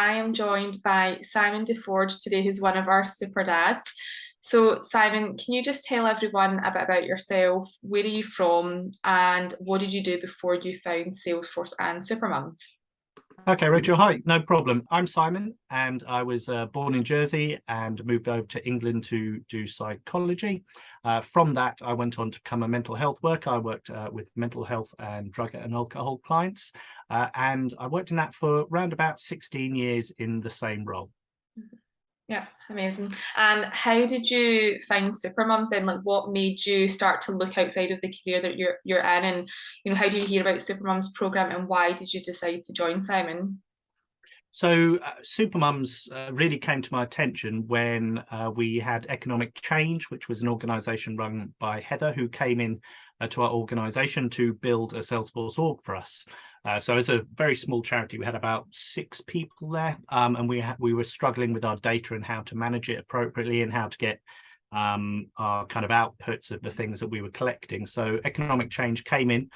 I am joined by Simon DeForge today, who's one of our super dads. So, Simon, can you just tell everyone a bit about yourself? Where are you from? And what did you do before you found Salesforce and Supermums? Okay, Rachel, hi, no problem. I'm Simon, and I was born in Jersey and moved over to England to do psychology. From that, I went on to become a mental health worker. I worked with mental health and drug and alcohol clients, and I worked in that for around about 16 years in the same role. Yeah, amazing. And how did you find Supermums then? Like, what made you start to look outside of the career that you're in? And how did you hear about Supermums program, and why did you decide to join, Simon? So Supermums really came to my attention when we had Economic Change, which was an organisation run by Heather, who came in to our organisation to build a Salesforce org for us. So as a very small charity, we had about 6 people there, and we were struggling with our data and how to manage it appropriately and how to get our kind of outputs of the things that we were collecting. So Economic Change came in.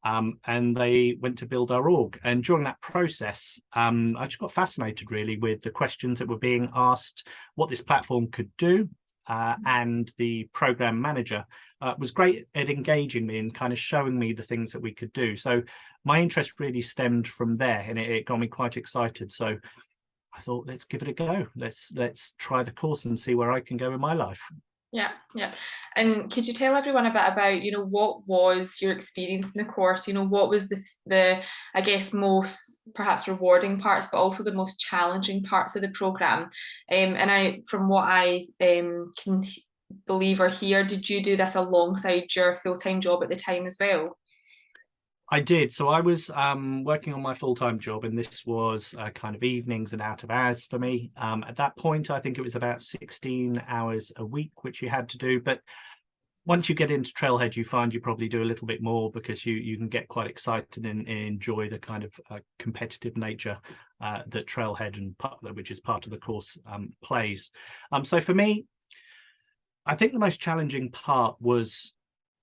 And they went to build our org. And during that process, I just got fascinated really with the questions that were being asked, what this platform could do. And the program manager was great at engaging me and kind of showing me the things that we could do. So my interest really stemmed from there, and it got me quite excited. So I thought, let's give it a go. Let's try the course and see where I can go in my life. Yeah, yeah. And could you tell everyone a bit about, what was your experience in the course? What was the I guess most perhaps rewarding parts, but also the most challenging parts of the program? From what I can believe or hear, did you do this alongside your full-time job at the time as well? I did. So I was working on my full-time job, and this was kind of evenings and out of hours for me. At that point, I think it was about 16 hours a week, which you had to do. But once you get into Trailhead, you find you probably do a little bit more because you can get quite excited and enjoy the kind of competitive nature that Trailhead which is part of the course, plays. So for me, I think the most challenging part was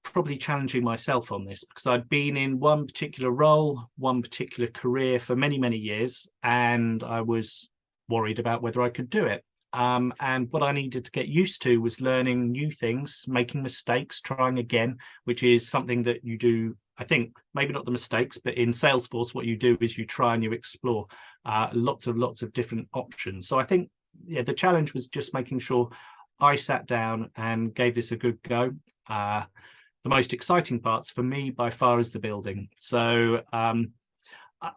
probably challenging myself on this, because I'd been in one particular role, one particular career for many, many years, and I was worried about whether I could do it. And what I needed to get used to was learning new things, making mistakes, trying again, which is something that you do, I think, maybe not the mistakes, but in Salesforce, what you do is you try and you explore lots of different options. So I think, yeah, the challenge was just making sure I sat down and gave this a good go. The most exciting parts for me by far is the building. So I'm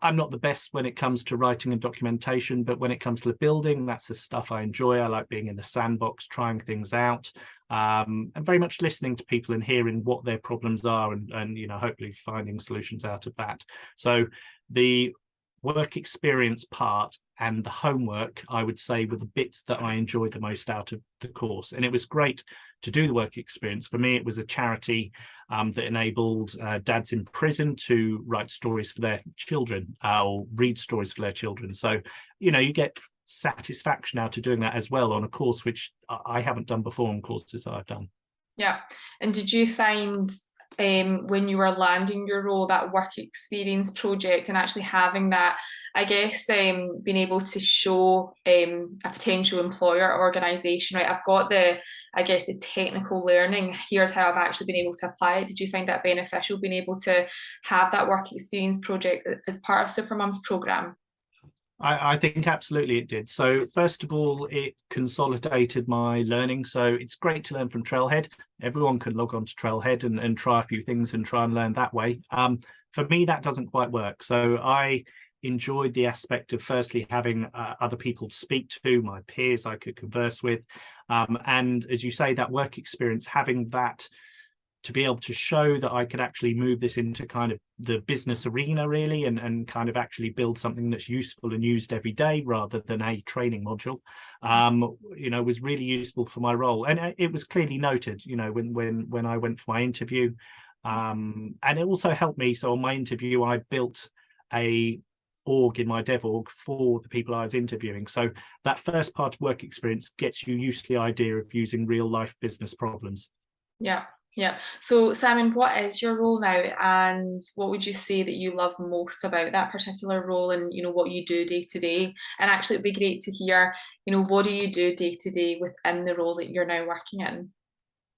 not the best when it comes to writing and documentation, but when it comes to the building, that's the stuff I enjoy. I like being in the sandbox, trying things out, and very much listening to people and hearing what their problems are, and hopefully finding solutions out of that. So the work experience part and the homework, I would say, were the bits that I enjoyed the most out of the course. And it was great to do the work experience. For me, it was a charity that enabled dads in prison to write stories for their children, or read stories for their children. So, you get satisfaction out of doing that as well on a course which I haven't done before on courses that I've done. Yeah. And did you find when you were landing your role, that work experience project and actually having that, I guess, being able to show a potential employer or organisation, right, I've got the technical learning, here's how I've actually been able to apply it. Did you find that beneficial, being able to have that work experience project as part of Supermum's programme? I think absolutely it did. So first of all, it consolidated my learning. So it's great to learn from Trailhead. Everyone can log on to Trailhead and try a few things and try and learn that way. For me, that doesn't quite work. So I enjoyed the aspect of firstly having other people to speak to, my peers I could converse with. And as you say, that work experience, having that to be able to show that I could actually move this into kind of the business arena really, and kind of actually build something that's useful and used every day rather than a training module, was really useful for my role. And it was clearly noted, when I went for my interview. And it also helped me. So on my interview, I built a org in my dev org for the people I was interviewing. So that first part of work experience gets you used to the idea of using real life business problems. Yeah. Yeah. So Simon, what is your role now, and what would you say that you love most about that particular role, and what you do day to day? And actually, it'd be great to hear, what do you do day to day within the role that you're now working in?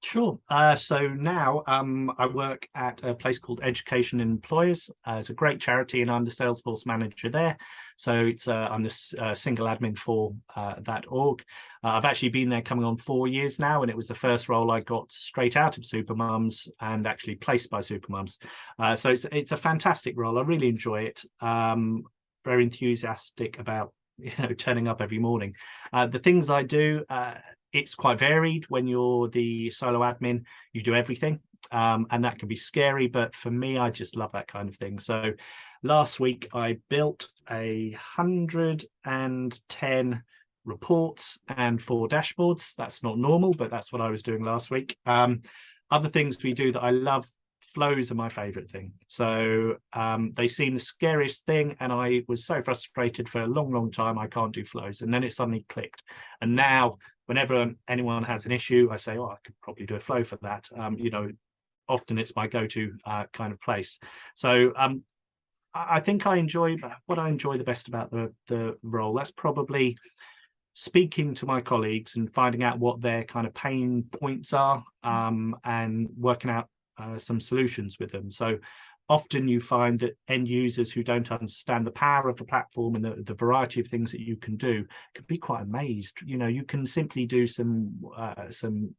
Sure. So now I work at a place called Education and Employers. It's a great charity, and I'm the Salesforce manager there. So I'm the single admin for that org. I've actually been there coming on 4 years now, and it was the first role I got straight out of Supermums and actually placed by Supermums. So it's a fantastic role. I really enjoy it. Very enthusiastic about turning up every morning. The things I do. It's quite varied. When you're the solo admin, you do everything, and that can be scary, but for me, I just love that kind of thing. So last week I built 110 reports and 4 dashboards. That's not normal, but that's what I was doing last week. Other things we do that I love, flows are my favorite thing. So they seem the scariest thing, and I was so frustrated for a long time I can't do flows, and then it suddenly clicked. And now whenever anyone has an issue, I say, oh, I could probably do a flow for that. Often it's my go-to kind of place. So I think I enjoy what I enjoy the best about the role. That's probably speaking to my colleagues and finding out what their kind of pain points are, and working out some solutions with them. So often you find that end users who don't understand the power of the platform and the variety of things that you can do can be quite amazed. You can simply do some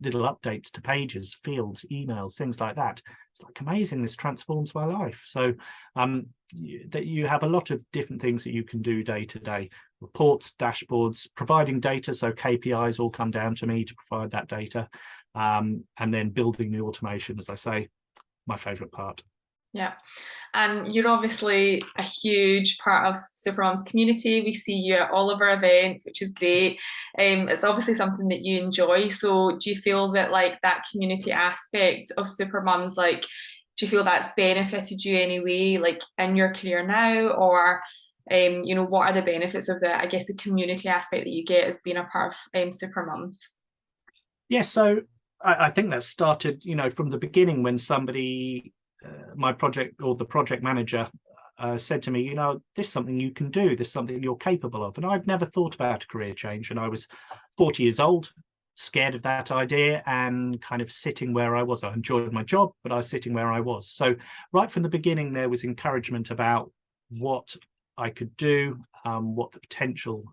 little updates to pages, fields, emails, things like that. It's like amazing, this transforms my life. So that you have a lot of different things that you can do day to day: reports, dashboards, providing data, so KPIs all come down to me to provide that data, and then building the automation, as I say, my favorite part. Yeah. And you're obviously a huge part of Supermums community. We see you at all of our events, which is great. It's obviously something that you enjoy. So do you feel that like that community aspect of Supermums, like, do you feel that's benefited you anyway, like in your career now? Or what are the benefits of I guess the community aspect that you get as being a part of Supermums? Yeah, so I think that started, from the beginning when somebody, my project or the project manager said to me, this is something you can do, this is something you're capable of. And I'd never thought about a career change. And I was 40 years old, scared of that idea, and kind of sitting where I was. I enjoyed my job, but I was sitting where I was. So right from the beginning, there was encouragement about what I could do, what the potential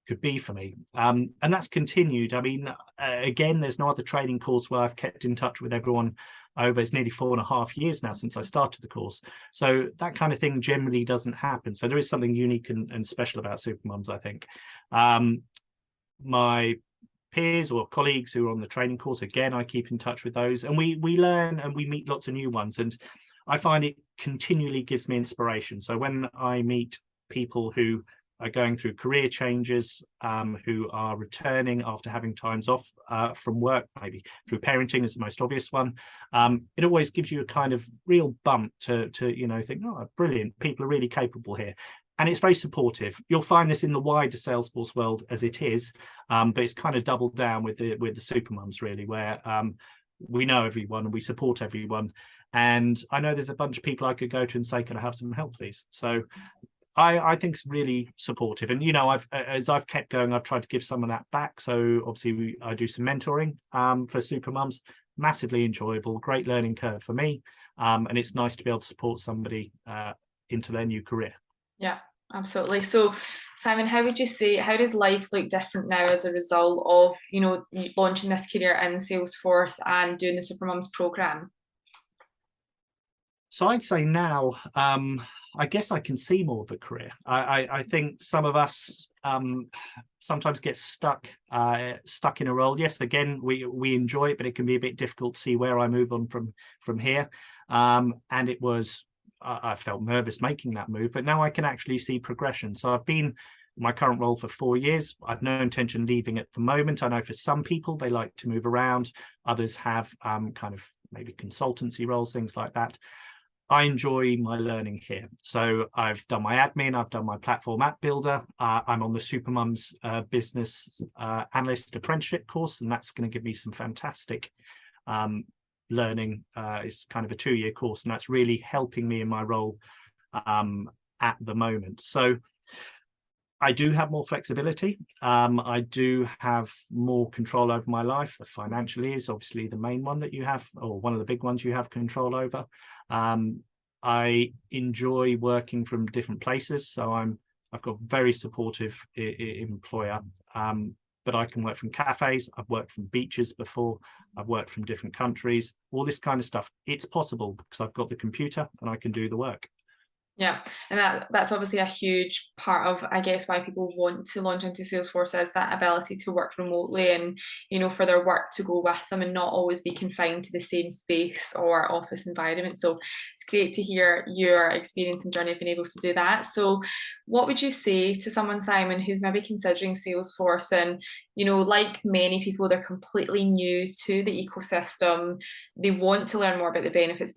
could be for me, and that's continued. I mean, again, there's no other training course where I've kept in touch with everyone over. It's nearly 4.5 years now since I started the course, so that kind of thing generally doesn't happen. So there is something unique and special about Supermums, I think. My peers or colleagues who are on the training course, again, I keep in touch with those, and we learn and we meet lots of new ones, and I find it continually gives me inspiration. So when I meet people who are going through career changes, who are returning after having times off from work, maybe through parenting is the most obvious one, it always gives you a kind of real bump to think, oh, brilliant, people are really capable here. And it's very supportive. You'll find this in the wider Salesforce world as it is, but it's kind of doubled down with the Supermums, really, where we know everyone and we support everyone. And I know there's a bunch of people I could go to and say, can I have some help, please? So I think it's really supportive. And, as I've kept going, I've tried to give some of that back. So obviously I do some mentoring for Supermums, massively enjoyable, great learning curve for me. And it's nice to be able to support somebody into their new career. Yeah, absolutely. So Simon, how does life look different now as a result of, launching this career in Salesforce and doing the Supermums program? So I'd say now, I guess I can see more of a career. I think some of us sometimes get stuck in a role. Yes, again, we enjoy it, but it can be a bit difficult to see where I move on from here. And it was, I felt nervous making that move, but now I can actually see progression. So I've been in my current role for 4 years. I've no intention of leaving at the moment. I know for some people, they like to move around. Others have kind of maybe consultancy roles, things like that. I enjoy my learning here. So I've done my admin, I've done my platform app builder. I'm on the Supermums business analyst apprenticeship course, and that's going to give me some fantastic learning. It's kind of a 2-year course, and that's really helping me in my role at the moment. So I do have more flexibility. I do have more control over my life. Financially is obviously the main one that you have, or one of the big ones you have control over. I enjoy working from different places, so I've got a very supportive employer. But I can work from cafes. I've worked from beaches before. I've worked from different countries. All this kind of stuff. It's possible because I've got the computer and I can do the work. Yeah, and that's obviously a huge part of, I guess, why people want to launch into Salesforce, is that ability to work remotely and, you know, for their work to go with them and not always be confined to the same space or office environment. So it's great to hear your experience and journey of being able to do that. So what would you say to someone, Simon, who's maybe considering Salesforce and, you know, like many people, they're completely new to the ecosystem. They want to learn more about the benefits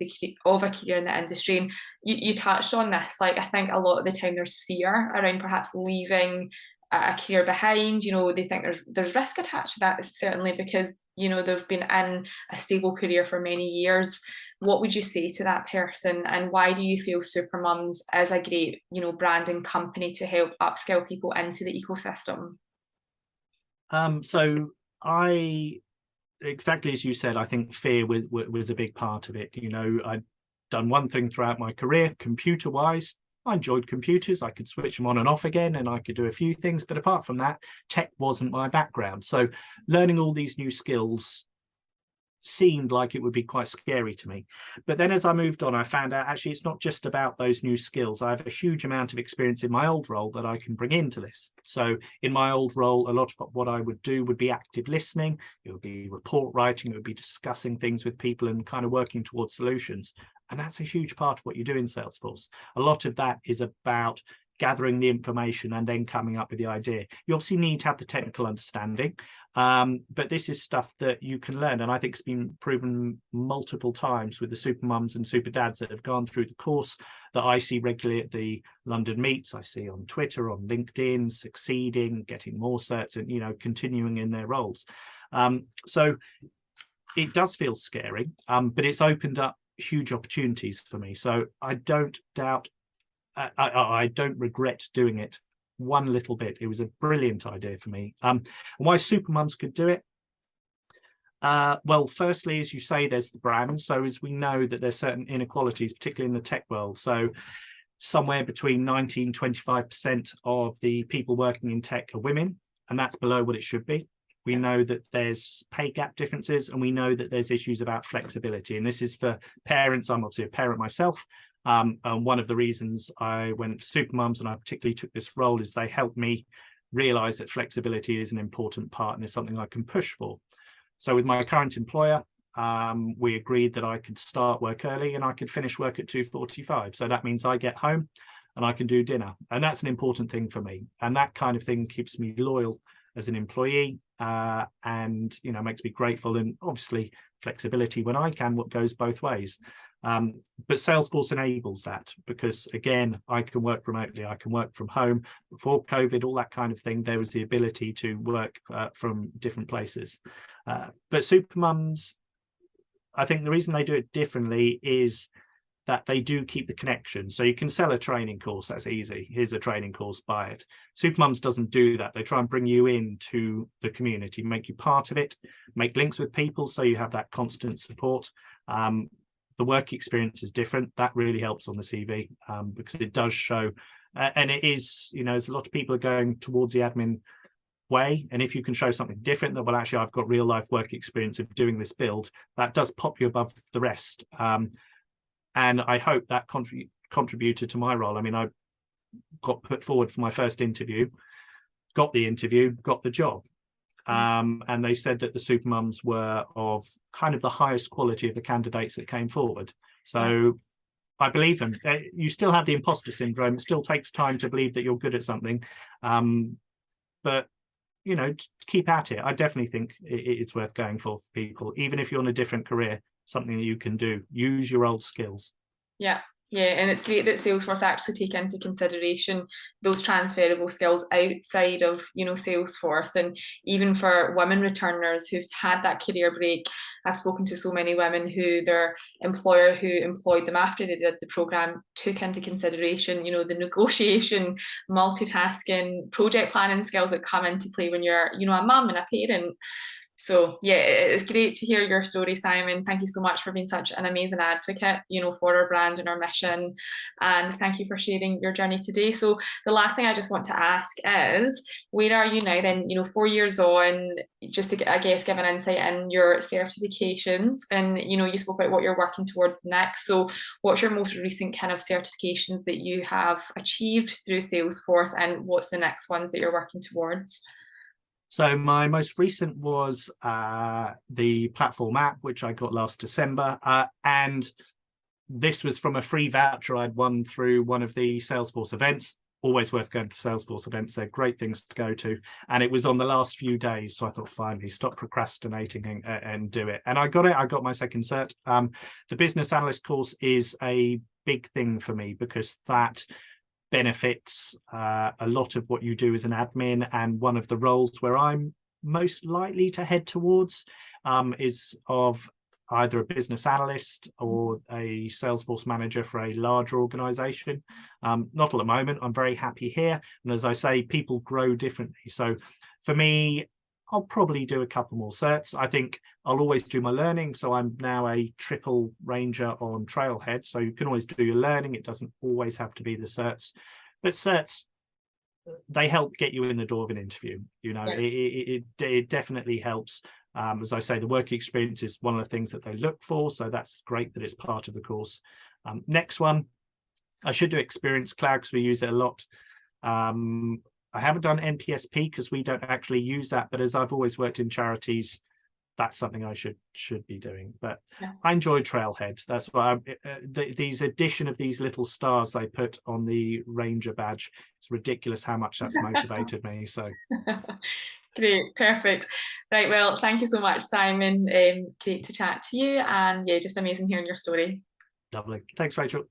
of a career in the industry. And you touched on this. Like, I think a lot of the time there's fear around perhaps leaving a career behind. You know, they think there's risk attached to that, certainly, because, you know, they've been in a stable career for many years. What would you say to that person, and why do you feel Supermums is a great, you know, branding company to help upskill people into the ecosystem? So exactly as you said, I think fear was a big part of it. You know, I'd done one thing throughout my career, computer-wise. I enjoyed computers. I could switch them on and off again, and I could do a few things. But apart from that, tech wasn't my background. So learning all these new skills seemed like it would be quite scary to me. But then as I moved on, I found out actually it's not just about those new skills. I have a huge amount of experience in my old role that I can bring into this. So in my old role, a lot of what I would do would be active listening. It would be report writing. It would be discussing things with people and kind of working towards solutions. And that's a huge part of what you do in Salesforce. A lot of that is about gathering the information and then coming up with the idea. You obviously need to have the technical understanding, but this is stuff that you can learn. And I think it's been proven multiple times with the Supermums and Superdads that have gone through the course that I see regularly at the London meets. I see on Twitter, on LinkedIn, succeeding, getting more certs and, you know, continuing in their roles. So it does feel scary, but it's opened up huge opportunities for me. So I don't doubt, I don't regret doing it one little bit. It was a brilliant idea for me. And why Supermums could do it? Well, firstly, as you say, there's the brand. So as we know that there's certain inequalities, particularly in the tech world. So somewhere between 19 and 25% of the people working in tech are women, and that's below what it should be. We know that there's pay gap differences, and we know that there's issues about flexibility. And this is for parents. I'm obviously a parent myself. And one of the reasons I went to Supermums and I particularly took this role is they helped me realize that flexibility is an important part and is something I can push for. So with my current employer, we agreed that I could start work early and I could finish work at 2:45. So that means I get home and I can do dinner. And that's an important thing for me. And that kind of thing keeps me loyal as an employee, and, you know, makes me grateful. And obviously flexibility when I can, what goes both ways. But Salesforce enables that because, again, I can work remotely, I can work from home. Before COVID, all that kind of thing, there was the ability to work from different places. But Supermums, I think the reason they do it differently is that they do keep the connection. So you can sell a training course, that's easy. Here's a training course, buy it. Supermums doesn't do that. They try and bring you into the community, make you part of it, make links with people so you have that constant support. The work experience is different. That really helps on the CV because it does show, and it is, you know, there's a lot of people are going towards the admin way. And if you can show something different that, well, actually, I've got real life work experience of doing this build, that does pop you above the rest. And I hope that contributed to my role. I mean, I got put forward for my first interview, got the interview, got the job. And they said that the Supermums were of kind of the highest quality of the candidates that came forward. So I believe them. You still have the imposter syndrome. It still takes time to believe that you're good at something. But, you know, keep at it. I definitely think it's worth going for people, even if you're in a different career, something that you can do. Use your old skills. Yeah. Yeah, and it's great that Salesforce actually take into consideration those transferable skills outside of, Salesforce. And even for women returners who've had that career break, I've spoken to so many women who their employer who employed them after they did the program took into consideration, the negotiation, multitasking, project planning skills that come into play when you're, a mum and a parent. So yeah, it's great to hear your story, Simon. Thank you so much for being such an amazing advocate, for our brand and our mission. And thank you for sharing your journey today. So the last thing I just want to ask is, where are you now then, 4 years on, just to, I guess, give an insight in your certifications, and, you spoke about what you're working towards next. So what's your most recent kind of certifications that you have achieved through Salesforce, and what's the next ones that you're working towards? So my most recent was the platform app, which I got last December. And this was from a free voucher I'd won through one of the Salesforce events. Always worth going to Salesforce events. They're great things to go to. And it was on the last few days. So I thought, finally, stop procrastinating and do it. And I got it. I got my second cert. The business analyst course is a big thing for me because that benefits a lot of what you do as an admin, and one of the roles where I'm most likely to head towards is of either a business analyst or a Salesforce manager for a larger organization. Not at the moment. I'm very happy here, and as I say, people grow differently. So for me, I'll probably do a couple more certs. I think I'll always do my learning. So I'm now a triple ranger on Trailhead. So you can always do your learning. It doesn't always have to be the certs. But certs, they help get you in the door of an interview. Yeah. It definitely helps. As I say, the work experience is one of the things that they look for. So that's great that it's part of the course. Next one, I should do Experience Cloud because we use it a lot. I haven't done NPSP because we don't actually use that, but as I've always worked in charities, that's something I should be doing. But yeah. I enjoy Trailhead. That's why these addition of these little stars they put on the Ranger badge, it's ridiculous how much that's motivated me. So great, perfect. Right, well, thank you so much, Simon. Great to chat to you, and yeah, just amazing hearing your story. Lovely. Thanks, Rachel.